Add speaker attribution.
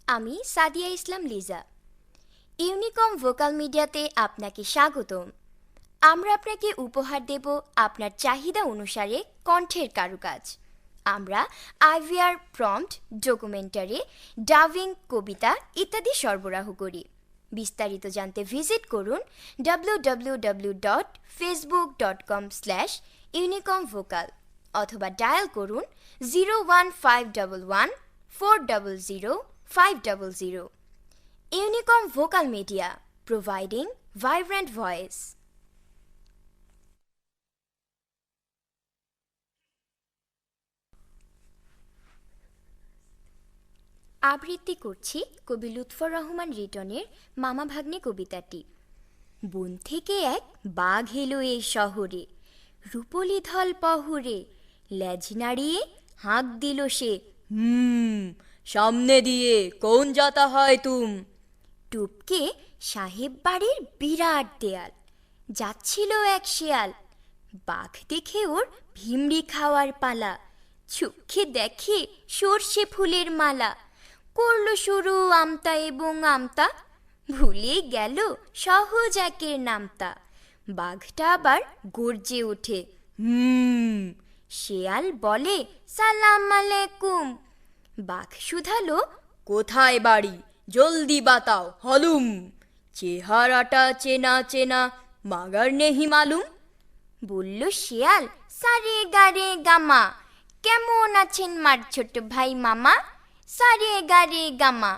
Speaker 1: আমি সাদিয়া ইসলাম লিজা। ইউনিকম ভোকাল মিডিয়াতে আপনাকে স্বাগতম। আমরা আপনাকে উপহার দেব আপনার চাহিদা অনুসারে কণ্ঠের কারুকাজ। আমরা আইভিআর প্রম্পট, ডকুমেন্টারি, ডাবিং, কবিতা ইত্যাদি সরবরাহ করি। বিস্তারিত জানতে ভিজিট করুন www.facebook.com/unicomvocal অথবা ডায়াল করুন 01511 400 500। Unicom vocal media, providing vibrant voice. আবৃত্তি করছি কবি লুৎফর রহমান রিটনের মামা ভাগ্নে কবিতাটি। বন থেকে এক বাঘ এলো এই শহরে, রূপলি ধল পহরে, লেজ নাড়িয়ে হাঁক দিল সে,
Speaker 2: সামনে দিয়ে কোন যাতা হয় তুম।
Speaker 1: টুপকে সাহেব বাড়ির বিরাট দেয়াল, যাচ্ছিল এক শেয়াল। বাঘ দেখে ওর ভিমড়ি খাওয়ার পালা, চোখে দেখে সর্ষে ফুলের মালা। করল শুরু আমতা এবং আমতা, ভুলে গেল সহজ একের নামতা। বাঘটা আবার গর্জে ওঠে, শেয়াল বলে সালাম আলাইকুম। বাঘ শুধালো,
Speaker 2: কোথায় বাড়ি, জলদি বাতাও হলুম। চেহারাটা চেনা চেনা, মাগার নেহি মালুম।
Speaker 1: বলল শিয়াল, সারে গারে গামা। কেমন আছেন মার ছোট ভাই মামা? সারে গারে গামা।